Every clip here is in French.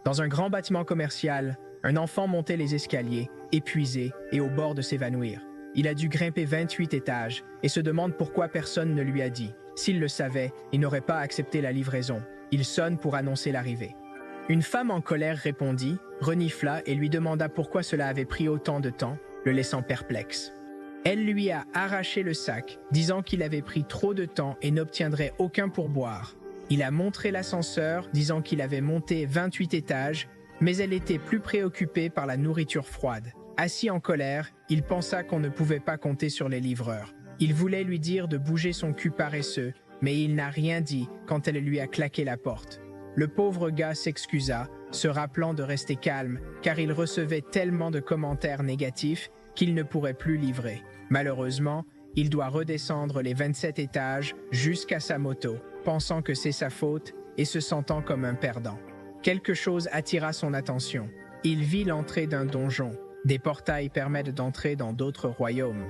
Dans un grand bâtiment commercial, un enfant montait les escaliers, épuisé et au bord de s'évanouir. Il a dû grimper 28 étages et se demande pourquoi personne ne lui a dit. S'il le savait, il n'aurait pas accepté la livraison. Il sonne pour annoncer l'arrivée. Une femme en colère répondit, renifla et lui demanda pourquoi cela avait pris autant de temps, le laissant perplexe. Elle lui a arraché le sac, disant qu'il avait pris trop de temps et n'obtiendrait aucun pourboire. Il a montré l'ascenseur, disant qu'il avait monté 28 étages, mais elle était plus préoccupée par la nourriture froide. Assis en colère, il pensa qu'on ne pouvait pas compter sur les livreurs. Il voulait lui dire de bouger son cul paresseux, mais il n'a rien dit quand elle lui a claqué la porte. Le pauvre gars s'excusa, se rappelant de rester calme, car il recevait tellement de commentaires négatifs qu'il ne pourrait plus livrer. Malheureusement, il doit redescendre les 27 étages jusqu'à sa moto, pensant que c'est sa faute et se sentant comme un perdant. Quelque chose attira son attention. Il vit l'entrée d'un donjon. Des portails permettent d'entrer dans d'autres royaumes.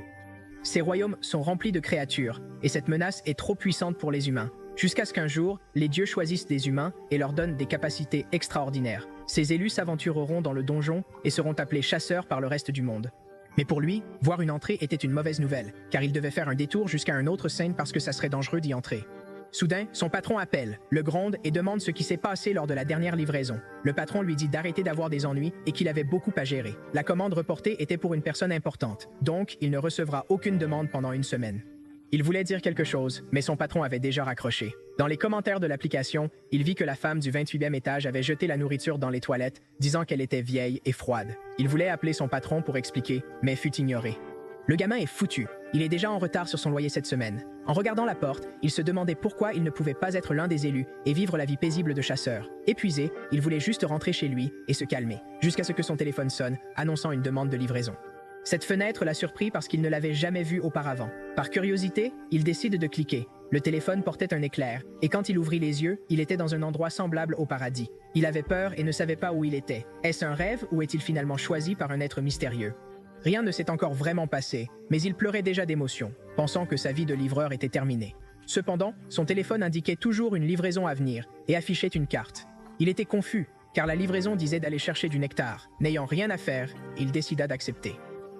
Ces royaumes sont remplis de créatures, et cette menace est trop puissante pour les humains. Jusqu'à ce qu'un jour, les dieux choisissent des humains et leur donnent des capacités extraordinaires. Ces élus s'aventureront dans le donjon et seront appelés chasseurs par le reste du monde. Mais pour lui, voir une entrée était une mauvaise nouvelle, car il devait faire un détour jusqu'à un autre scène parce que ça serait dangereux d'y entrer. Soudain, son patron appelle, le gronde et demande ce qui s'est passé lors de la dernière livraison. Le patron lui dit d'arrêter d'avoir des ennuis et qu'il avait beaucoup à gérer. La commande reportée était pour une personne importante, donc il ne recevra aucune demande pendant une semaine. Il voulait dire quelque chose, mais son patron avait déjà raccroché. Dans les commentaires de l'application, il vit que la femme du 28e étage avait jeté la nourriture dans les toilettes, disant qu'elle était vieille et froide. Il voulait appeler son patron pour expliquer, mais fut ignoré. Le gamin est foutu. Il est déjà en retard sur son loyer cette semaine. En regardant la porte, il se demandait pourquoi il ne pouvait pas être l'un des élus et vivre la vie paisible de chasseur. Épuisé, il voulait juste rentrer chez lui et se calmer, jusqu'à ce que son téléphone sonne, annonçant une demande de livraison. Cette fenêtre l'a surpris parce qu'il ne l'avait jamais vue auparavant. Par curiosité, il décide de cliquer. Le téléphone portait un éclair, et quand il ouvrit les yeux, il était dans un endroit semblable au paradis. Il avait peur et ne savait pas où il était. Est-ce un rêve ou est-il finalement choisi par un être mystérieux? Rien ne s'est encore vraiment passé, mais il pleurait déjà d'émotion, pensant que sa vie de livreur était terminée. Cependant, son téléphone indiquait toujours une livraison à venir et affichait une carte. Il était confus, car la livraison disait d'aller chercher du nectar. N'ayant rien à faire, il décida d'accepter.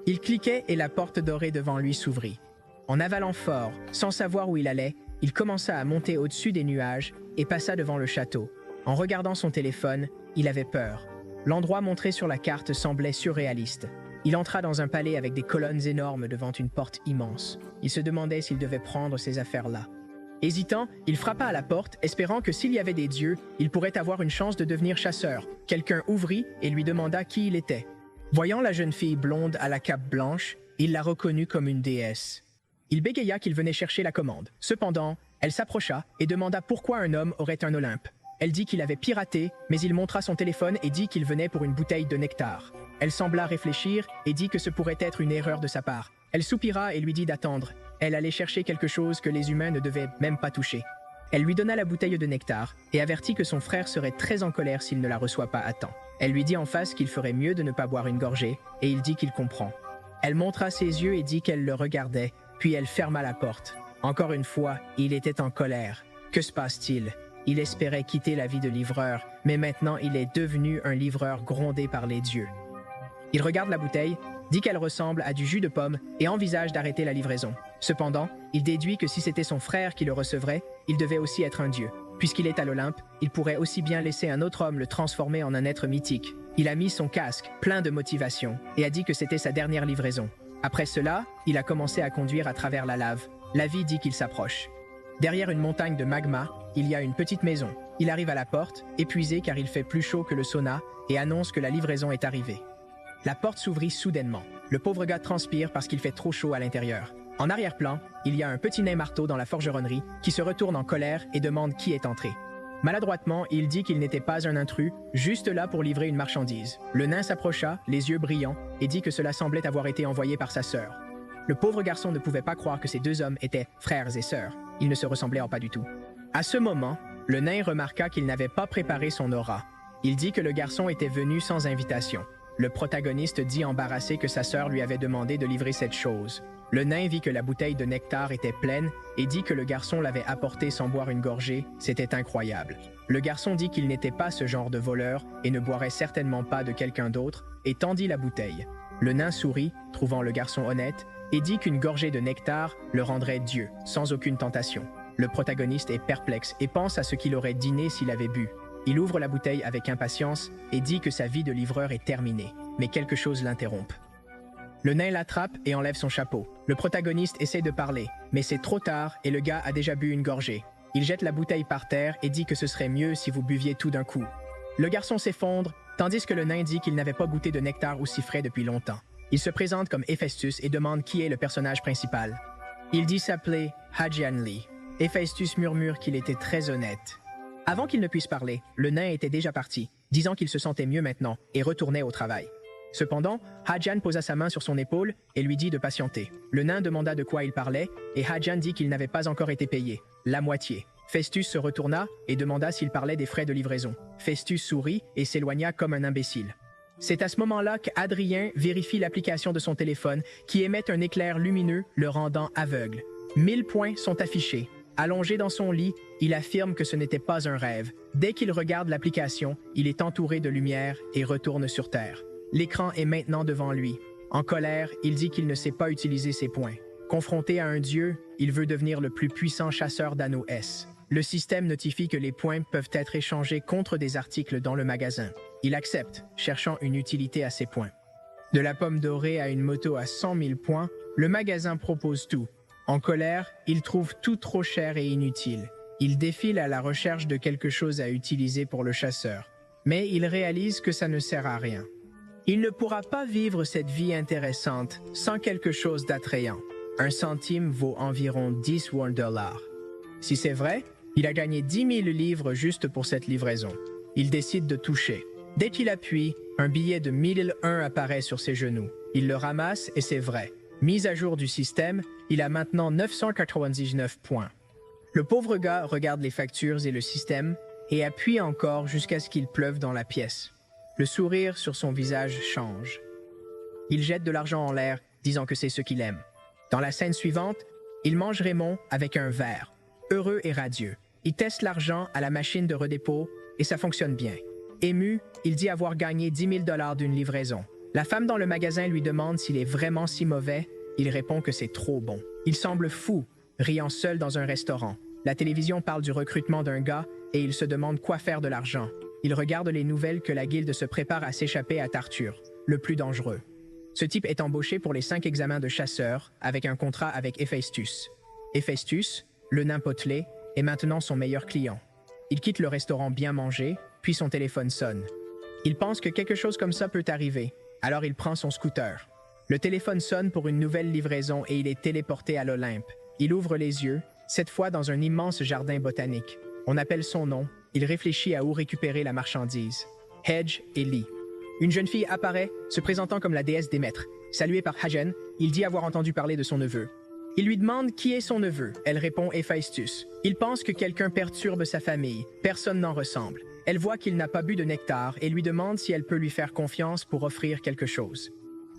Il cliquait et la porte dorée devant lui s'ouvrit. En avalant fort, sans savoir où il allait, il commença à monter au-dessus des nuages et passa devant le château. En regardant son téléphone, il avait peur. L'endroit montré sur la carte semblait surréaliste. Il entra dans un palais avec des colonnes énormes devant une porte immense. Il se demandait s'il devait prendre ces affaires-là. Hésitant, il frappa à la porte, espérant que s'il y avait des dieux, il pourrait avoir une chance de devenir chasseur. Quelqu'un ouvrit et lui demanda qui il était. Voyant la jeune fille blonde à la cape blanche, il la reconnut comme une déesse. Il bégaya qu'il venait chercher la commande. Cependant, elle s'approcha et demanda pourquoi un homme aurait un Olympe. Elle dit qu'il avait piraté, mais il montra son téléphone et dit qu'il venait pour une bouteille de nectar. Elle sembla réfléchir et dit que ce pourrait être une erreur de sa part. Elle soupira et lui dit d'attendre. Elle allait chercher quelque chose que les humains ne devaient même pas toucher. Elle lui donna la bouteille de nectar et avertit que son frère serait très en colère s'il ne la reçoit pas à temps. Elle lui dit en face qu'il ferait mieux de ne pas boire une gorgée et il dit qu'il comprend. Elle montra ses yeux et dit qu'elle le regardait, puis elle ferma la porte. Encore une fois, il était en colère. Que se passe-t-il? Il espérait quitter la vie de livreur, mais maintenant il est devenu un livreur grondé par les dieux. Il regarde la bouteille, dit qu'elle ressemble à du jus de pomme et envisage d'arrêter la livraison. Cependant, il déduit que si c'était son frère qui le recevrait, il devait aussi être un dieu. Puisqu'il est à l'Olympe, il pourrait aussi bien laisser un autre homme le transformer en un être mythique. Il a mis son casque, plein de motivation, et a dit que c'était sa dernière livraison. Après cela, il a commencé à conduire à travers la lave. La vie dit qu'il s'approche. Derrière une montagne de magma, il y a une petite maison. Il arrive à la porte, épuisé car il fait plus chaud que le sauna, et annonce que la livraison est arrivée. La porte s'ouvrit soudainement. Le pauvre gars transpire parce qu'il fait trop chaud à l'intérieur. En arrière-plan, il y a un petit nain marteau dans la forgeronnerie qui se retourne en colère et demande qui est entré. Maladroitement, il dit qu'il n'était pas un intrus, juste là pour livrer une marchandise. Le nain s'approcha, les yeux brillants, et dit que cela semblait avoir été envoyé par sa sœur. Le pauvre garçon ne pouvait pas croire que ces deux hommes étaient frères et sœurs. Ils ne se ressemblaient pas du tout. À ce moment, le nain remarqua qu'il n'avait pas préparé son aura. Il dit que le garçon était venu sans invitation. Le protagoniste dit embarrassé que sa sœur lui avait demandé de livrer cette chose. Le nain vit que la bouteille de nectar était pleine et dit que le garçon l'avait apportée sans boire une gorgée. C'était incroyable. Le garçon dit qu'il n'était pas ce genre de voleur et ne boirait certainement pas de quelqu'un d'autre et tendit la bouteille. Le nain sourit, trouvant le garçon honnête, et dit qu'une gorgée de nectar le rendrait Dieu, sans aucune tentation. Le protagoniste est perplexe et pense à ce qu'il aurait dîné s'il avait bu. Il ouvre la bouteille avec impatience et dit que sa vie de livreur est terminée, mais quelque chose l'interrompt. Le nain l'attrape et enlève son chapeau. Le protagoniste essaie de parler, mais c'est trop tard et le gars a déjà bu une gorgée. Il jette la bouteille par terre et dit que ce serait mieux si vous buviez tout d'un coup. Le garçon s'effondre, tandis que le nain dit qu'il n'avait pas goûté de nectar aussi frais depuis longtemps. Il se présente comme Héphaïstus et demande qui est le personnage principal. Il dit s'appeler Hadjian Lee. Héphaïstus murmure qu'il était très honnête. Avant qu'il ne puisse parler, le nain était déjà parti, disant qu'il se sentait mieux maintenant et retournait au travail. Cependant, Hadjian posa sa main sur son épaule et lui dit de patienter. Le nain demanda de quoi il parlait et Hadjian dit qu'il n'avait pas encore été payé, la moitié. Festus se retourna et demanda s'il parlait des frais de livraison. Festus sourit et s'éloigna comme un imbécile. C'est à ce moment-là qu'Adrien vérifie l'application de son téléphone qui émet un éclair lumineux le rendant aveugle. 1000 points sont affichés. Allongé dans son lit, il affirme que ce n'était pas un rêve. Dès qu'il regarde l'application, il est entouré de lumière et retourne sur Terre. L'écran est maintenant devant lui. En colère, il dit qu'il ne sait pas utiliser ses points. Confronté à un dieu, il veut devenir le plus puissant chasseur d'anneaux S. Le système notifie que les points peuvent être échangés contre des articles dans le magasin. Il accepte, cherchant une utilité à ses points. De la pomme dorée à une moto à 100 000 points, le magasin propose tout. En colère, il trouve tout trop cher et inutile. Il défile à la recherche de quelque chose à utiliser pour le chasseur. Mais il réalise que ça ne sert à rien. Il ne pourra pas vivre cette vie intéressante sans quelque chose d'attrayant. 1 centime vaut environ 10 $. Si c'est vrai, il a gagné 10 000 livres juste pour cette livraison. Il décide de toucher. Dès qu'il appuie, un billet de 1001 apparaît sur ses genoux. Il le ramasse et c'est vrai. Mise à jour du système, il a maintenant 999 points. Le pauvre gars regarde les factures et le système et appuie encore jusqu'à ce qu'il pleuve dans la pièce. Le sourire sur son visage change. Il jette de l'argent en l'air, disant que c'est ce qu'il aime. Dans la scène suivante, il mange Raymond avec un verre. Heureux et radieux. Il teste l'argent à la machine de redépôt et ça fonctionne bien. Ému, il dit avoir gagné 10 000 $ d'une livraison. La femme dans le magasin lui demande s'il est vraiment si mauvais. Il répond que c'est trop bon. Il semble fou, riant seul dans un restaurant. La télévision parle du recrutement d'un gars et il se demande quoi faire de l'argent. Il regarde les nouvelles que la guilde se prépare à s'échapper à Tarture, le plus dangereux. Ce type est embauché pour les 5 examens de chasseur avec un contrat avec Héphaïstus. Héphaïstus, le nain potelé, est maintenant son meilleur client. Il quitte le restaurant bien mangé, puis son téléphone sonne. Il pense que quelque chose comme ça peut arriver, alors il prend son scooter. Le téléphone sonne pour une nouvelle livraison et il est téléporté à l'Olympe. Il ouvre les yeux, cette fois dans un immense jardin botanique. On appelle son nom, il réfléchit à où récupérer la marchandise. Hedge et Lee. Une jeune fille apparaît, se présentant comme la déesse des maîtres. Saluée par Hadjian, il dit avoir entendu parler de son neveu. Il lui demande qui est son neveu. Elle répond Héphaïstus. Il pense que quelqu'un perturbe sa famille. Personne n'en ressemble. Elle voit qu'il n'a pas bu de nectar et lui demande si elle peut lui faire confiance pour offrir quelque chose.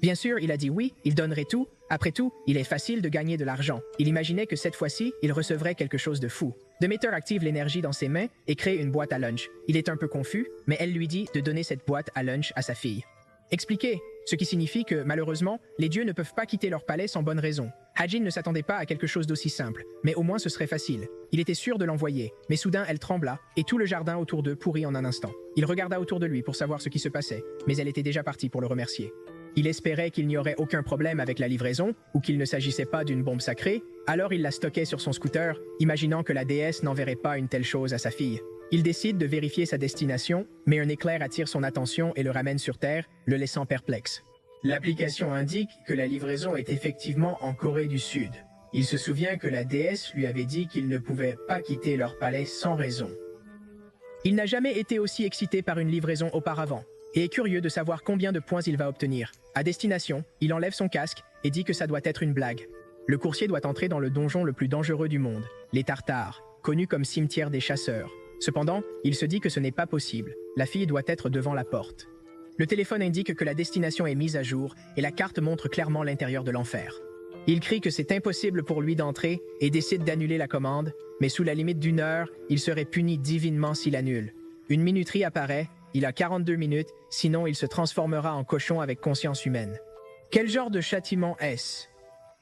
Bien sûr, il a dit oui, il donnerait tout. Après tout, il est facile de gagner de l'argent. Il imaginait que cette fois-ci, il recevrait quelque chose de fou. Demeter active l'énergie dans ses mains et crée une boîte à lunch. Il est un peu confus, mais elle lui dit de donner cette boîte à lunch à sa fille. Expliquer, ce qui signifie que, malheureusement, les dieux ne peuvent pas quitter leur palais sans bonne raison. Hadjian ne s'attendait pas à quelque chose d'aussi simple, mais au moins ce serait facile. Il était sûr de l'envoyer, mais soudain elle trembla, et tout le jardin autour d'eux pourrit en un instant. Il regarda autour de lui pour savoir ce qui se passait, mais elle était déjà partie pour le remercier. Il espérait qu'il n'y aurait aucun problème avec la livraison, ou qu'il ne s'agissait pas d'une bombe sacrée, alors il la stockait sur son scooter, imaginant que la déesse n'enverrait pas une telle chose à sa fille. Il décide de vérifier sa destination, mais un éclair attire son attention et le ramène sur Terre, le laissant perplexe. L'application indique que la livraison est effectivement en Corée du Sud. Il se souvient que la déesse lui avait dit qu'il ne pouvait pas quitter leur palais sans raison. Il n'a jamais été aussi excité par une livraison auparavant, et est curieux de savoir combien de points il va obtenir. À destination, il enlève son casque et dit que ça doit être une blague. Le coursier doit entrer dans le donjon le plus dangereux du monde, les Tartares, connu comme cimetière des chasseurs. Cependant, il se dit que ce n'est pas possible. La fille doit être devant la porte. Le téléphone indique que la destination est mise à jour et la carte montre clairement l'intérieur de l'enfer. Il crie que c'est impossible pour lui d'entrer et décide d'annuler la commande, mais sous la limite d'1 heure, il serait puni divinement s'il annule. Une minuterie apparaît, il a 42 minutes, sinon il se transformera en cochon avec conscience humaine. Quel genre de châtiment est-ce?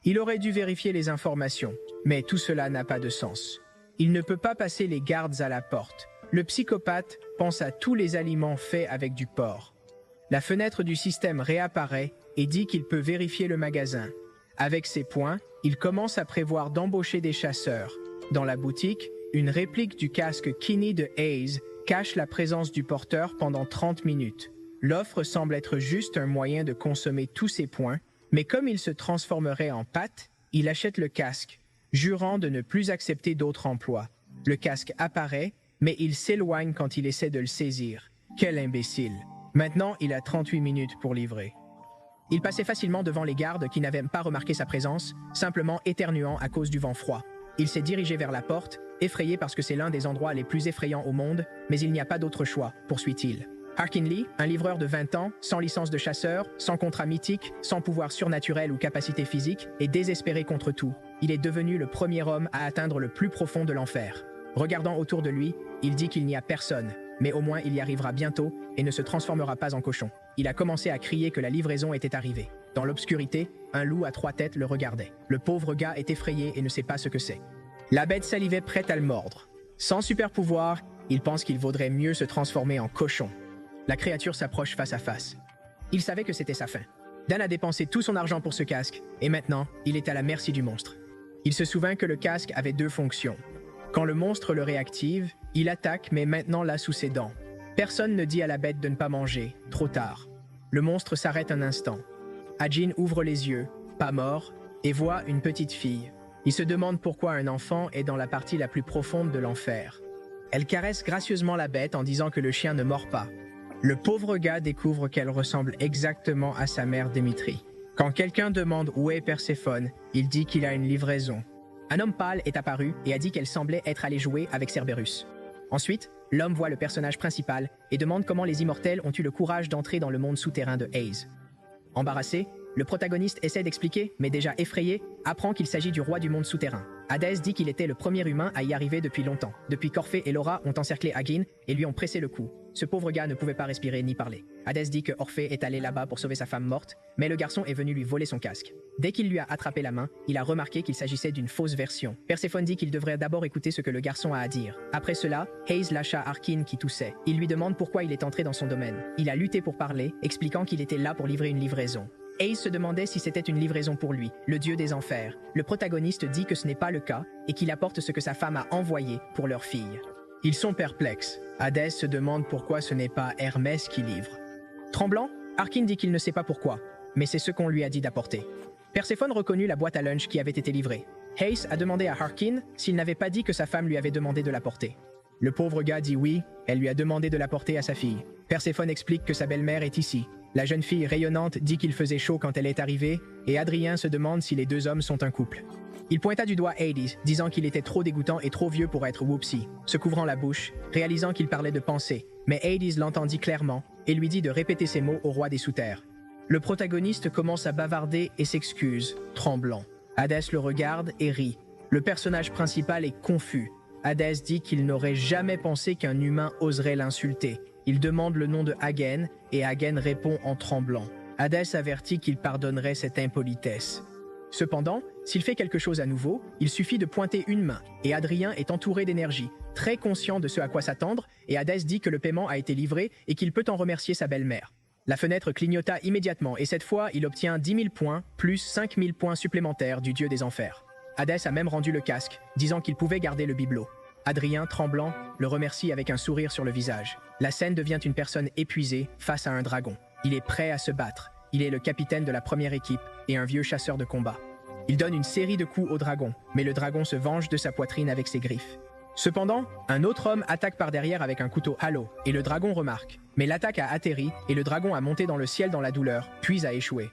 Il aurait dû vérifier les informations, mais tout cela n'a pas de sens. Il ne peut pas passer les gardes à la porte. Le psychopathe pense à tous les aliments faits avec du porc. La fenêtre du système réapparaît et dit qu'il peut vérifier le magasin. Avec ces points, il commence à prévoir d'embaucher des chasseurs. Dans la boutique, une réplique du casque Kinney de Hayes cache la présence du porteur pendant 30 minutes. L'offre semble être juste un moyen de consommer tous ces points, mais comme il se transformerait en pâte, il achète le casque, jurant de ne plus accepter d'autres emplois. Le casque apparaît, mais il s'éloigne quand il essaie de le saisir. Quel imbécile! Maintenant, il a 38 minutes pour livrer. Il passait facilement devant les gardes qui n'avaient pas remarqué sa présence, simplement éternuant à cause du vent froid. Il s'est dirigé vers la porte, effrayé parce que c'est l'un des endroits les plus effrayants au monde, mais il n'y a pas d'autre choix, poursuit-il. Harkin Lee, un livreur de 20 ans, sans licence de chasseur, sans contrat mythique, sans pouvoir surnaturel ou capacité physique, est désespéré contre tout. Il est devenu le premier homme à atteindre le plus profond de l'enfer. Regardant autour de lui, il dit qu'il n'y a personne, mais au moins il y arrivera bientôt et ne se transformera pas en cochon. Il a commencé à crier que la livraison était arrivée. Dans l'obscurité, un loup à 3 têtes le regardait. Le pauvre gars est effrayé et ne sait pas ce que c'est. La bête salivait prête à le mordre. Sans super pouvoir, il pense qu'il vaudrait mieux se transformer en cochon. La créature s'approche face à face. Il savait que c'était sa fin. Dan a dépensé tout son argent pour ce casque, et maintenant, il est à la merci du monstre. Il se souvint que le casque avait 2 fonctions. Quand le monstre le réactive, il attaque mais maintenant l'a sous ses dents. Personne ne dit à la bête de ne pas manger, trop tard. Le monstre s'arrête un instant. Ajin ouvre les yeux, pas mort, et voit une petite fille. Il se demande pourquoi un enfant est dans la partie la plus profonde de l'enfer. Elle caresse gracieusement la bête en disant que le chien ne mord pas. Le pauvre gars découvre qu'elle ressemble exactement à sa mère Dimitri. Quand quelqu'un demande où est Perséphone, il dit qu'il a une livraison. Un homme pâle est apparu et a dit qu'elle semblait être allée jouer avec Cerberus. Ensuite, l'homme voit le personnage principal et demande comment les immortels ont eu le courage d'entrer dans le monde souterrain de Hayes. Embarrassé, le protagoniste essaie d'expliquer, mais déjà effrayé, apprend qu'il s'agit du roi du monde souterrain. Hadès dit qu'il était le premier humain à y arriver depuis longtemps, depuis qu'Orphée et Laura ont encerclé Agin et lui ont pressé le cou. Ce pauvre gars ne pouvait pas respirer ni parler. Hadès dit que Orphée est allé là-bas pour sauver sa femme morte, mais le garçon est venu lui voler son casque. Dès qu'il lui a attrapé la main, il a remarqué qu'il s'agissait d'une fausse version. Perséphone dit qu'il devrait d'abord écouter ce que le garçon a à dire. Après cela, Hayes lâcha Harkin qui toussait. Il lui demande pourquoi il est entré dans son domaine. Il a lutté pour parler, expliquant qu'il était là pour livrer une livraison. Hayes se demandait si c'était une livraison pour lui, le dieu des enfers. Le protagoniste dit que ce n'est pas le cas et qu'il apporte ce que sa femme a envoyé pour leur fille. Ils sont perplexes. Hadès se demande pourquoi ce n'est pas Hermès qui livre. Tremblant, Harkin dit qu'il ne sait pas pourquoi, mais c'est ce qu'on lui a dit d'apporter. Perséphone reconnut la boîte à lunch qui avait été livrée. Hayes a demandé à Harkin s'il n'avait pas dit que sa femme lui avait demandé de l'apporter. Le pauvre gars dit oui, elle lui a demandé de l'apporter à sa fille. Perséphone explique que sa belle-mère est ici. La jeune fille rayonnante dit qu'il faisait chaud quand elle est arrivée, et Adrien se demande si les 2 hommes sont un couple. Il pointa du doigt Hades, disant qu'il était trop dégoûtant et trop vieux pour être Whoopsie, se couvrant la bouche, réalisant qu'il parlait de pensée. Mais Hades l'entendit clairement et lui dit de répéter ces mots au roi des sous-terres. Le protagoniste commence à bavarder et s'excuse, tremblant. Hadès le regarde et rit. Le personnage principal est confus. Hadès dit qu'il n'aurait jamais pensé qu'un humain oserait l'insulter. Il demande le nom de Hagen et Hagen répond en tremblant. Hadès avertit qu'il pardonnerait cette impolitesse. Cependant, s'il fait quelque chose à nouveau, il suffit de pointer une main, et Adrien est entouré d'énergie, très conscient de ce à quoi s'attendre, et Hadès dit que le paiement a été livré et qu'il peut en remercier sa belle-mère. La fenêtre clignota immédiatement, et cette fois, il obtient 10 000 points, plus 5 000 points supplémentaires du dieu des enfers. Hadès a même rendu le casque, disant qu'il pouvait garder le bibelot. Adrien, tremblant, le remercie avec un sourire sur le visage. La scène devient une personne épuisée face à un dragon. Il est prêt à se battre. Il est le capitaine de la première équipe et un vieux chasseur de combat. Il donne une série de coups au dragon, mais le dragon se venge de sa poitrine avec ses griffes. Cependant, un autre homme attaque par derrière avec un couteau halo, et le dragon remarque. Mais l'attaque a atterri, et le dragon a monté dans le ciel dans la douleur, puis a échoué.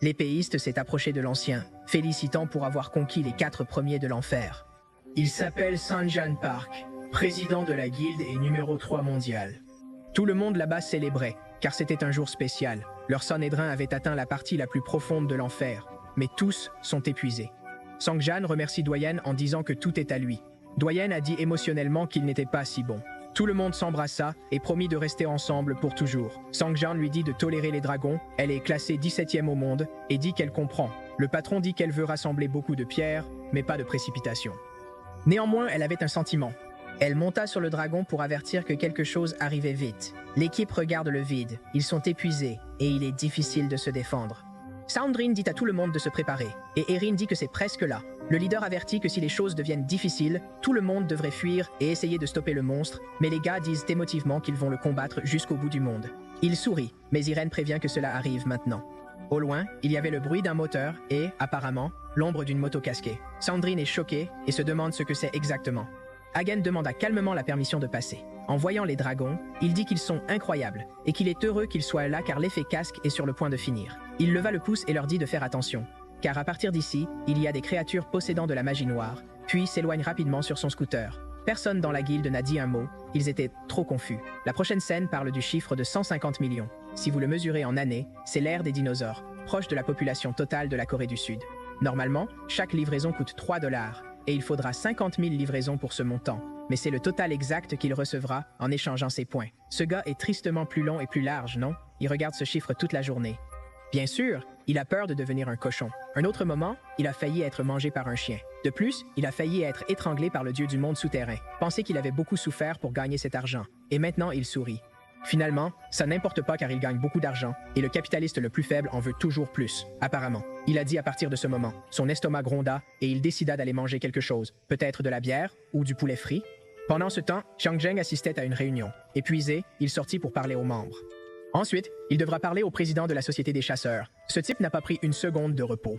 L'épéiste s'est approché de l'ancien, félicitant pour avoir conquis les 4 premiers de l'enfer. Il s'appelle Sanjan Park, président de la guilde et numéro 3 mondial. Tout le monde là-bas célébrait, car c'était un jour spécial. Leur Sanhédrin avait atteint la partie la plus profonde de l'enfer, mais tous sont épuisés. Sangjan remercie Doyen en disant que tout est à lui. Doyen a dit émotionnellement qu'il n'était pas si bon. Tout le monde s'embrassa et promit de rester ensemble pour toujours. Sangjan lui dit de tolérer les dragons, elle est classée 17e au monde, et dit qu'elle comprend. Le patron dit qu'elle veut rassembler beaucoup de pierres, mais pas de précipitation. Néanmoins, elle avait un sentiment. Elle monta sur le dragon pour avertir que quelque chose arrivait vite. L'équipe regarde le vide, ils sont épuisés, et il est difficile de se défendre. Soundrin dit à tout le monde de se préparer, et Erin dit que c'est presque là. Le leader avertit que si les choses deviennent difficiles, tout le monde devrait fuir et essayer de stopper le monstre, mais les gars disent émotivement qu'ils vont le combattre jusqu'au bout du monde. Il sourit, mais Irène prévient que cela arrive maintenant. Au loin, il y avait le bruit d'un moteur et, apparemment, l'ombre d'une moto casquée. Soundrin est choqué et se demande ce que c'est exactement. Hagen demanda calmement la permission de passer. En voyant les dragons, il dit qu'ils sont incroyables et qu'il est heureux qu'ils soient là car l'effet casque est sur le point de finir. Il leva le pouce et leur dit de faire attention, car à partir d'ici, il y a des créatures possédant de la magie noire, puis s'éloigne rapidement sur son scooter. Personne dans la guilde n'a dit un mot, ils étaient trop confus. La prochaine scène parle du chiffre de 150 millions. Si vous le mesurez en années, c'est l'ère des dinosaures, proche de la population totale de la Corée du Sud. Normalement, chaque livraison coûte 3 $, et il faudra 50 000 livraisons pour ce montant, mais c'est le total exact qu'il recevra en échangeant ses points. Ce gars est tristement plus long et plus large, non? Il regarde ce chiffre toute la journée. Bien sûr, il a peur de devenir un cochon. Un autre moment, il a failli être mangé par un chien. De plus, il a failli être étranglé par le dieu du monde souterrain. Pensez qu'il avait beaucoup souffert pour gagner cet argent, et maintenant il sourit. Finalement, ça n'importe pas car il gagne beaucoup d'argent, et le capitaliste le plus faible en veut toujours plus, apparemment. Il a dit à partir de ce moment, son estomac gronda et il décida d'aller manger quelque chose, peut-être de la bière ou du poulet frit. Pendant ce temps, Xiang Zheng assistait à une réunion. Épuisé, il sortit pour parler aux membres. Ensuite, il devra parler au président de la Société des chasseurs. Ce type n'a pas pris une seconde de repos.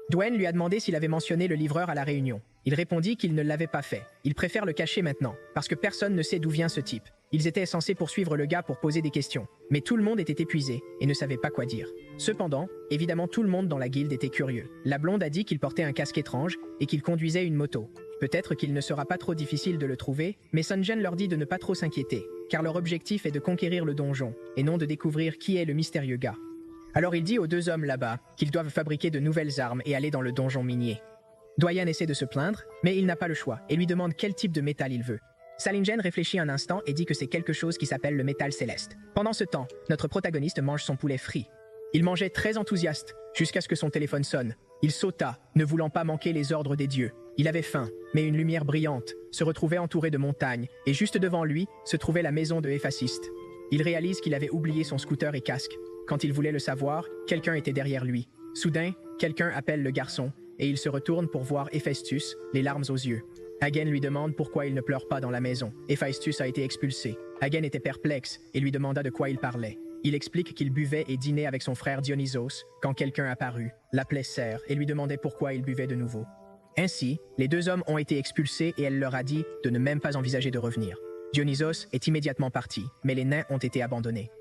Doyen lui a demandé s'il avait mentionné le livreur à la réunion. Il répondit qu'il ne l'avait pas fait. Il préfère le cacher maintenant, parce que personne ne sait d'où vient ce type. Ils étaient censés poursuivre le gars pour poser des questions, mais tout le monde était épuisé et ne savait pas quoi dire. Cependant, évidemment tout le monde dans la guilde était curieux. La blonde a dit qu'il portait un casque étrange et qu'il conduisait une moto. Peut-être qu'il ne sera pas trop difficile de le trouver, mais Sunjen leur dit de ne pas trop s'inquiéter, car leur objectif est de conquérir le donjon, et non de découvrir qui est le mystérieux gars. Alors il dit aux deux hommes là-bas qu'ils doivent fabriquer de nouvelles armes et aller dans le donjon minier. Doyen essaie de se plaindre, mais il n'a pas le choix et lui demande quel type de métal il veut. Salingen réfléchit un instant et dit que c'est quelque chose qui s'appelle le métal céleste. Pendant ce temps, notre protagoniste mange son poulet frit. Il mangeait très enthousiaste, jusqu'à ce que son téléphone sonne. Il sauta, ne voulant pas manquer les ordres des dieux. Il avait faim, mais une lumière brillante se retrouvait entourée de montagnes, et juste devant lui se trouvait la maison de Héphaïste. Il réalise qu'il avait oublié son scooter et casque. Quand il voulait le savoir, quelqu'un était derrière lui. Soudain, quelqu'un appelle le garçon, et il se retourne pour voir Héphaïstus, les larmes aux yeux. Hagen lui demande pourquoi il ne pleure pas dans la maison. Héphaïstus a été expulsé. Hagen était perplexe et lui demanda de quoi il parlait. Il explique qu'il buvait et dînait avec son frère Dionysos quand quelqu'un apparut, l'appelait Serre et lui demandait pourquoi il buvait de nouveau. Ainsi, les deux hommes ont été expulsés et elle leur a dit de ne même pas envisager de revenir. Dionysos est immédiatement parti, mais les nains ont été abandonnés.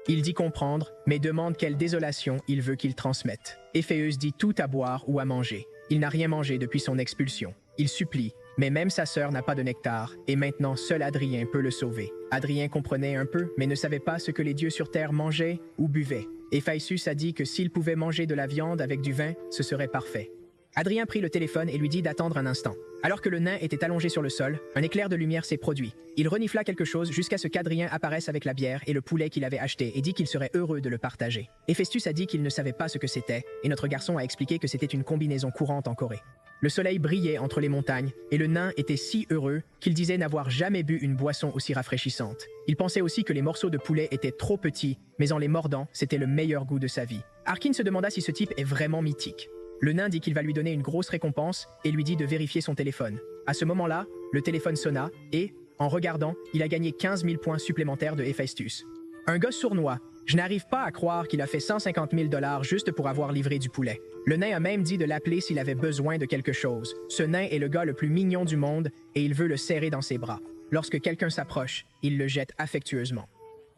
Il dit comprendre, mais demande quelle désolation il veut qu'il transmette. Éphéeus dit tout à boire ou à manger. Il n'a rien mangé depuis son expulsion. Il supplie, mais même sa sœur n'a pas de nectar, et maintenant seul Adrien peut le sauver. Adrien comprenait un peu, mais ne savait pas ce que les dieux sur terre mangeaient ou buvaient. Héphaïstus a dit que s'il pouvait manger de la viande avec du vin, ce serait parfait. Adrien prit le téléphone et lui dit d'attendre un instant. Alors que le nain était allongé sur le sol, un éclair de lumière s'est produit. Il renifla quelque chose jusqu'à ce qu'Adrien apparaisse avec la bière et le poulet qu'il avait acheté et dit qu'il serait heureux de le partager. Héphaïstus a dit qu'il ne savait pas ce que c'était, et notre garçon a expliqué que c'était une combinaison courante en Corée. Le soleil brillait entre les montagnes, et le nain était si heureux qu'il disait n'avoir jamais bu une boisson aussi rafraîchissante. Il pensait aussi que les morceaux de poulet étaient trop petits, mais en les mordant, c'était le meilleur goût de sa vie. Arkin se demanda si ce type est vraiment mythique. Le nain dit qu'il va lui donner une grosse récompense et lui dit de vérifier son téléphone. À ce moment-là, le téléphone sonna et, en regardant, il a gagné 15 000 points supplémentaires de Héphaïstus. Un gars sournois. Je n'arrive pas à croire qu'il a fait 150 000 $ juste pour avoir livré du poulet. Le nain a même dit de l'appeler s'il avait besoin de quelque chose. Ce nain est le gars le plus mignon du monde et il veut le serrer dans ses bras. Lorsque quelqu'un s'approche, il le jette affectueusement.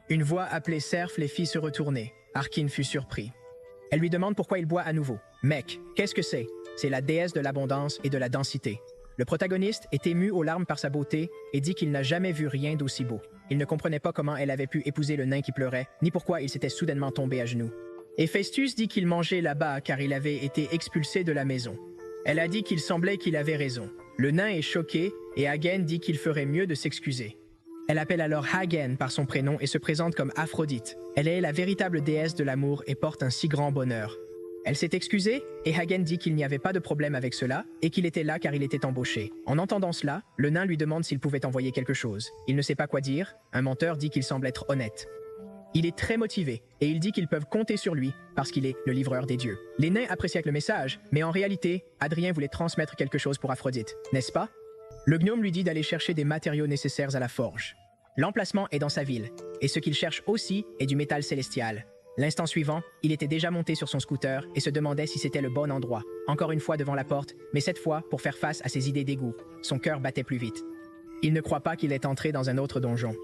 Une voix appelée Serf les fit se retourner. Arkin fut surpris. Elle lui demande pourquoi il boit à nouveau. Mec, qu'est-ce que c'est? C'est la déesse de l'abondance et de la densité. Le protagoniste est ému aux larmes par sa beauté et dit qu'il n'a jamais vu rien d'aussi beau. il ne comprenait pas comment elle avait pu épouser le nain qui pleurait, ni pourquoi il s'était soudainement tombé à genoux. Héphaïstus dit qu'il mangeait là-bas car il avait été expulsé de la maison. Elle a dit qu'il semblait qu'il avait raison. Le nain est choqué et Hagen dit qu'il ferait mieux de s'excuser. Elle appelle alors Hagen par son prénom et se présente comme Aphrodite. Elle est la véritable déesse de l'amour et porte un si grand bonheur. Elle s'est excusée et Hagen dit qu'il n'y avait pas de problème avec cela et qu'il était là car il était embauché. En entendant cela, le nain lui demande s'il pouvait envoyer quelque chose. Il ne sait pas quoi dire, un menteur dit qu'il semble être honnête. Il est très motivé et il dit qu'ils peuvent compter sur lui parce qu'il est le livreur des dieux. Les nains appréciaient le message, mais en réalité, Adrien voulait transmettre quelque chose pour Aphrodite, n'est-ce pas? Le gnome lui dit d'aller chercher des matériaux nécessaires à la forge. L'emplacement est dans sa ville, et ce qu'il cherche aussi est du métal célestial. L'instant suivant, il était déjà monté sur son scooter et se demandait si c'était le bon endroit. Encore une fois devant la porte, mais cette fois pour faire face à ses idées d'égout. Son cœur battait plus vite. Il ne croit pas qu'il est entré dans un autre donjon.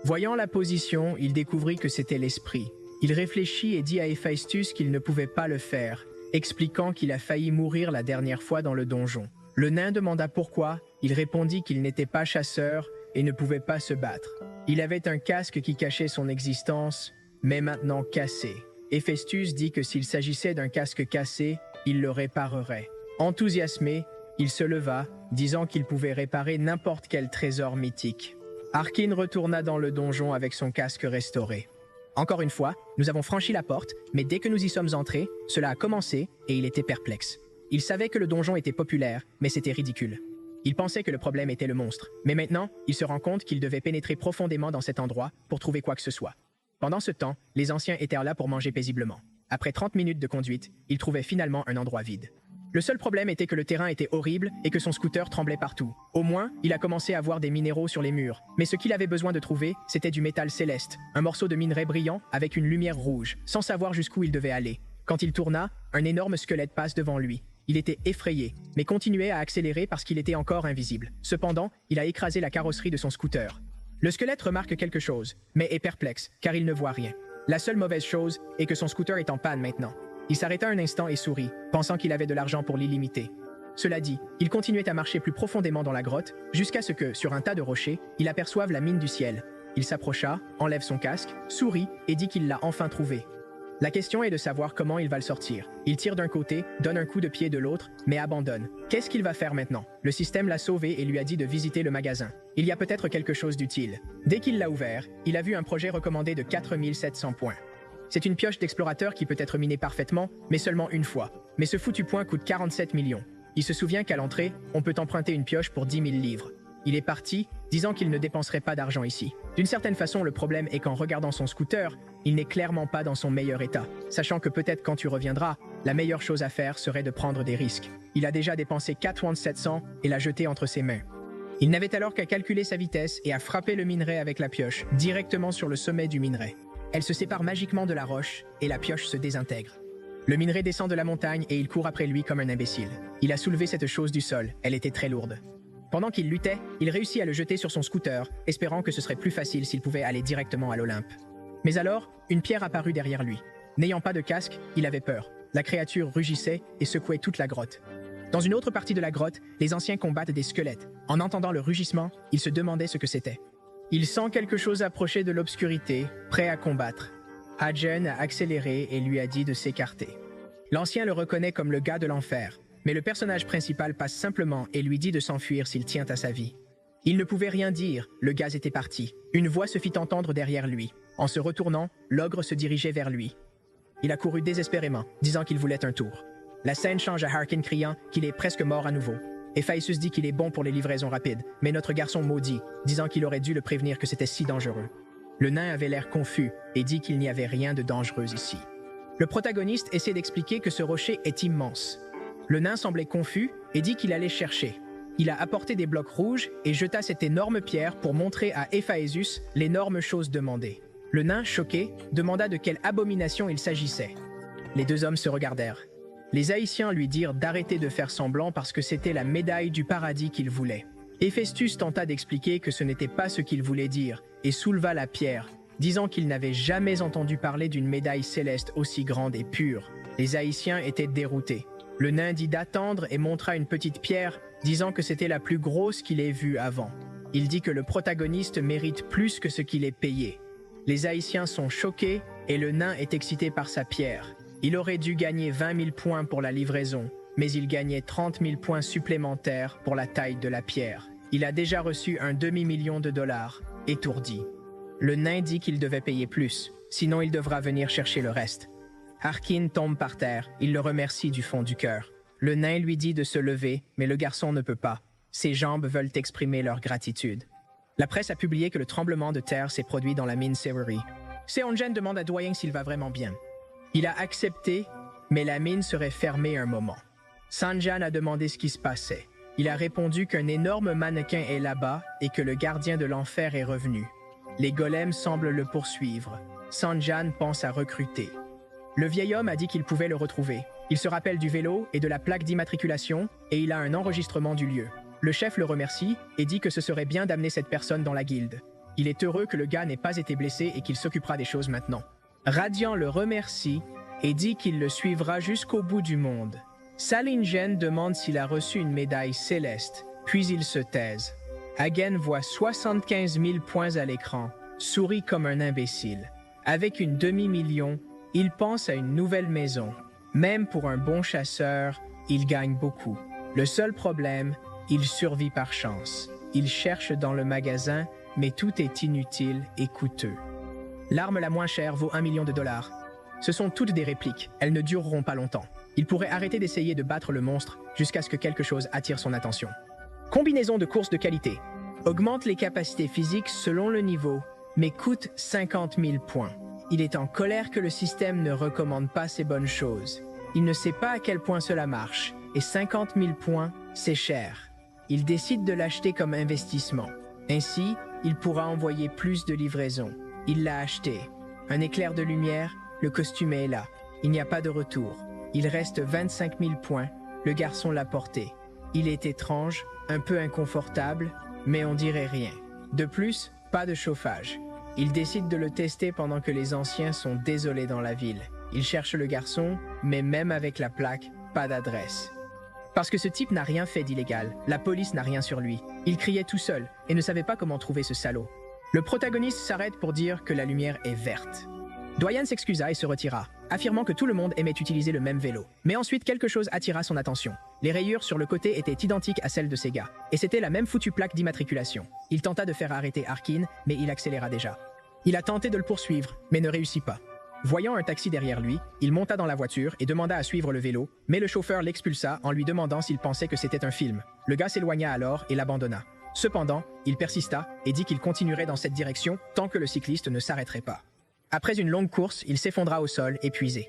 Voyant la position, il découvrit que c'était l'esprit. Il réfléchit et dit à Héphaïstus qu'il ne pouvait pas le faire, expliquant qu'il a failli mourir la dernière fois dans le donjon. Le nain demanda pourquoi, il répondit qu'il n'était pas chasseur et ne pouvait pas se battre. Il avait un casque qui cachait son existence, mais maintenant cassé. Héphaïstus dit que s'il s'agissait d'un casque cassé, il le réparerait. Enthousiasmé, il se leva, disant qu'il pouvait réparer n'importe quel trésor mythique. Arkin retourna dans le donjon avec son casque restauré. Encore une fois, nous avons franchi la porte, mais dès que nous y sommes entrés, cela a commencé et il était perplexe. Il savait que le donjon était populaire, mais c'était ridicule. Il pensait que le problème était le monstre, mais maintenant, il se rend compte qu'il devait pénétrer profondément dans cet endroit pour trouver quoi que ce soit. Pendant ce temps, les anciens étaient là pour manger paisiblement. Après 30 minutes de conduite, ils trouvaient finalement un endroit vide. Le seul problème était que le terrain était horrible et que son scooter tremblait partout. Au moins, il a commencé à voir des minéraux sur les murs. Mais ce qu'il avait besoin de trouver, c'était du métal céleste, un morceau de minerai brillant avec une lumière rouge, sans savoir jusqu'où il devait aller. Quand il tourna, un énorme squelette passe devant lui. Il était effrayé, mais continuait à accélérer parce qu'il était encore invisible. Cependant, il a écrasé la carrosserie de son scooter. Le squelette remarque quelque chose, mais est perplexe, car il ne voit rien. La seule mauvaise chose est que son scooter est en panne maintenant. Il s'arrêta un instant et sourit, pensant qu'il avait de l'argent pour l'illimité. Cela dit, il continuait à marcher plus profondément dans la grotte, jusqu'à ce que, sur un tas de rochers, il aperçoive la mine du ciel. Il s'approcha, enlève son casque, sourit et dit qu'il l'a enfin trouvé. La question est de savoir comment il va le sortir. Il tire d'un côté, donne un coup de pied de l'autre, mais abandonne. Qu'est-ce qu'il va faire maintenant? Le système l'a sauvé et lui a dit de visiter le magasin. Il y a peut-être quelque chose d'utile. Dès qu'il l'a ouvert, il a vu un projet recommandé de 4700 points. C'est une pioche d'explorateur qui peut être minée parfaitement, mais seulement une fois. Mais ce foutu point coûte 47 millions. Il se souvient qu'à l'entrée, on peut emprunter une pioche pour 10 000 livres. Il est parti, disant qu'il ne dépenserait pas d'argent ici. D'une certaine façon, le problème est qu'en regardant son scooter, il n'est clairement pas dans son meilleur état. Sachant que peut-être quand tu reviendras, la meilleure chose à faire serait de prendre des risques. Il a déjà dépensé 4700 et l'a jeté entre ses mains. Il n'avait alors qu'à calculer sa vitesse et à frapper le minerai avec la pioche, directement sur le sommet du minerai. Elle se sépare magiquement de la roche et la pioche se désintègre. Le minerai descend de la montagne et il court après lui comme un imbécile. Il a soulevé cette chose du sol, elle était très lourde. Pendant qu'il luttait, il réussit à le jeter sur son scooter, espérant que ce serait plus facile s'il pouvait aller directement à l'Olympe. Mais alors, une pierre apparut derrière lui. N'ayant pas de casque, il avait peur. La créature rugissait et secouait toute la grotte. Dans une autre partie de la grotte, les anciens combattent des squelettes. En entendant le rugissement, il se demandait ce que c'était. Il sent quelque chose approcher de l'obscurité, prêt à combattre. Hagen a accéléré et lui a dit de s'écarter. L'ancien le reconnaît comme le gars de l'enfer, mais le personnage principal passe simplement et lui dit de s'enfuir s'il tient à sa vie. Il ne pouvait rien dire, le gaz était parti. Une voix se fit entendre derrière lui. En se retournant, l'ogre se dirigeait vers lui. Il a couru désespérément, disant qu'il voulait un tour. La scène change à Harkin criant qu'il est presque mort à nouveau. Héphaïstus dit qu'il est bon pour les livraisons rapides, mais notre garçon maudit, disant qu'il aurait dû le prévenir que c'était si dangereux. Le nain avait l'air confus et dit qu'il n'y avait rien de dangereux ici. Le protagoniste essaie d'expliquer que ce rocher est immense. Le nain semblait confus et dit qu'il allait chercher. Il a apporté des blocs rouges et jeta cette énorme pierre pour montrer à Héphaïstus l'énorme chose demandée. Le nain, choqué, demanda de quelle abomination il s'agissait. Les deux hommes se regardèrent. Les Haïtiens lui dirent d'arrêter de faire semblant parce que c'était la médaille du paradis qu'il voulait. Héphaïstus tenta d'expliquer que ce n'était pas ce qu'il voulait dire et souleva la pierre, disant qu'il n'avait jamais entendu parler d'une médaille céleste aussi grande et pure. Les Haïtiens étaient déroutés. Le nain dit d'attendre et montra une petite pierre, disant que c'était la plus grosse qu'il ait vue avant. Il dit que le protagoniste mérite plus que ce qu'il est payé. Les Haïtiens sont choqués et le nain est excité par sa pierre. Il aurait dû gagner 20 000 points pour la livraison, mais il gagnait 30 000 points supplémentaires pour la taille de la pierre. Il a déjà reçu un demi-million de dollars, étourdi. Le nain dit qu'il devait payer plus, sinon il devra venir chercher le reste. Harkin tombe par terre, il le remercie du fond du cœur. Le nain lui dit de se lever, mais le garçon ne peut pas. Ses jambes veulent exprimer leur gratitude. La presse a publié que le tremblement de terre s'est produit dans la mine Seweri. Seongen demande à Doyen s'il va vraiment bien. Il a accepté, mais la mine serait fermée un moment. Sanjan a demandé ce qui se passait. Il a répondu qu'un énorme mannequin est là-bas et que le gardien de l'enfer est revenu. Les golems semblent le poursuivre. Sanjan pense à recruter. Le vieil homme a dit qu'il pouvait le retrouver. Il se rappelle du vélo et de la plaque d'immatriculation et il a un enregistrement du lieu. Le chef le remercie et dit que ce serait bien d'amener cette personne dans la guilde. Il est heureux que le gars n'ait pas été blessé et qu'il s'occupera des choses maintenant. Radiant le remercie et dit qu'il le suivra jusqu'au bout du monde. Salingen demande s'il a reçu une médaille céleste, puis il se taise. Hagen voit 75 000 points à l'écran, sourit comme un imbécile. Avec une demi-million, il pense à une nouvelle maison. Même pour un bon chasseur, il gagne beaucoup. Le seul problème, il survit par chance. Il cherche dans le magasin, mais tout est inutile et coûteux. L'arme la moins chère vaut 1 million de dollars. Ce sont toutes des répliques, elles ne dureront pas longtemps. Il pourrait arrêter d'essayer de battre le monstre jusqu'à ce que quelque chose attire son attention. Combinaison de course de qualité. Augmente les capacités physiques selon le niveau, mais coûte 50 000 points. Il est en colère que le système ne recommande pas ces bonnes choses. Il ne sait pas à quel point cela marche, et 50 000 points, c'est cher. Il décide de l'acheter comme investissement. Ainsi, il pourra envoyer plus de livraisons. Il l'a acheté. Un éclair de lumière, le costume est là. Il n'y a pas de retour. Il reste 25 000 points. Le garçon l'a porté. Il est étrange, un peu inconfortable, mais on dirait rien. De plus, pas de chauffage. Il décide de le tester pendant que les anciens sont désolés dans la ville. Il cherche le garçon, mais même avec la plaque, pas d'adresse. Parce que ce type n'a rien fait d'illégal, la police n'a rien sur lui. Il criait tout seul et ne savait pas comment trouver ce salaud. Le protagoniste s'arrête pour dire que la lumière est verte. Doyen s'excusa et se retira, affirmant que tout le monde aimait utiliser le même vélo. Mais ensuite, quelque chose attira son attention. Les rayures sur le côté étaient identiques à celles de ses gars, et c'était la même foutue plaque d'immatriculation. Il tenta de faire arrêter Harkin, mais il accéléra déjà. Il a tenté de le poursuivre, mais ne réussit pas. Voyant un taxi derrière lui, il monta dans la voiture et demanda à suivre le vélo, mais le chauffeur l'expulsa en lui demandant s'il pensait que c'était un film. Le gars s'éloigna alors et l'abandonna. Cependant, il persista et dit qu'il continuerait dans cette direction tant que le cycliste ne s'arrêterait pas. Après une longue course, il s'effondra au sol, épuisé.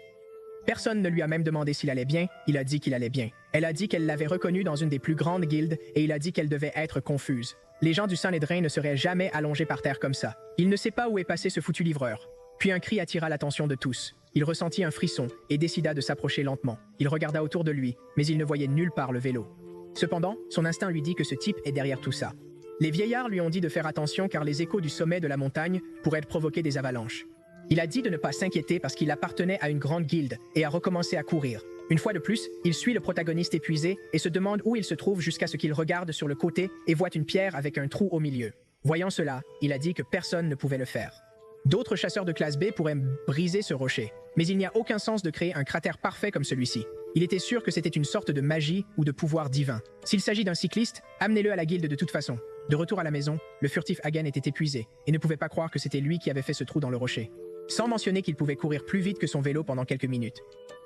Personne ne lui a même demandé s'il allait bien, il a dit qu'il allait bien. Elle a dit qu'elle l'avait reconnu dans une des plus grandes guildes et il a dit qu'elle devait être confuse. Les gens du Sanhédrin ne seraient jamais allongés par terre comme ça. Il ne sait pas où est passé ce foutu livreur. Puis un cri attira l'attention de tous. Il ressentit un frisson et décida de s'approcher lentement. Il regarda autour de lui, mais il ne voyait nulle part le vélo. Cependant, son instinct lui dit que ce type est derrière tout ça. Les vieillards lui ont dit de faire attention car les échos du sommet de la montagne pourraient provoquer des avalanches. Il a dit de ne pas s'inquiéter parce qu'il appartenait à une grande guilde et a recommencé à courir. Une fois de plus, il suit le protagoniste épuisé et se demande où il se trouve jusqu'à ce qu'il regarde sur le côté et voit une pierre avec un trou au milieu. Voyant cela, il a dit que personne ne pouvait le faire. D'autres chasseurs de classe B pourraient briser ce rocher, mais il n'y a aucun sens de créer un cratère parfait comme celui-ci. Il était sûr que c'était une sorte de magie ou de pouvoir divin. S'il s'agit d'un cycliste, amenez-le à la guilde de toute façon. De retour à la maison, le furtif Hagen était épuisé et ne pouvait pas croire que c'était lui qui avait fait ce trou dans le rocher. Sans mentionner qu'il pouvait courir plus vite que son vélo pendant quelques minutes.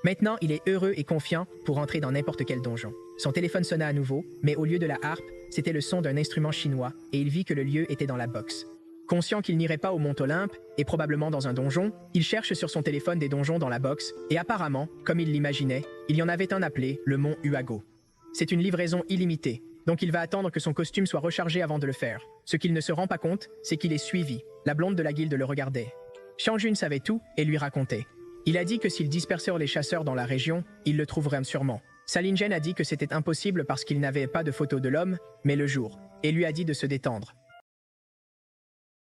Maintenant, il est heureux et confiant pour entrer dans n'importe quel donjon. Son téléphone sonna à nouveau, mais au lieu de la harpe, c'était le son d'un instrument chinois et il vit que le lieu était dans la boxe. Conscient qu'il n'irait pas au Mont Olympe, et probablement dans un donjon, il cherche sur son téléphone des donjons dans la box, et apparemment, comme il l'imaginait, il y en avait un appelé le Mont Uago. C'est une livraison illimitée, donc il va attendre que son costume soit rechargé avant de le faire. Ce qu'il ne se rend pas compte, c'est qu'il est suivi. La blonde de la guilde le regardait. Xiangjun savait tout et lui racontait. Il a dit que s'ils dispersèrent les chasseurs dans la région, ils le trouveraient sûrement. Salingen a dit que c'était impossible parce qu'il n'avait pas de photo de l'homme, mais le jour, et lui a dit de se détendre.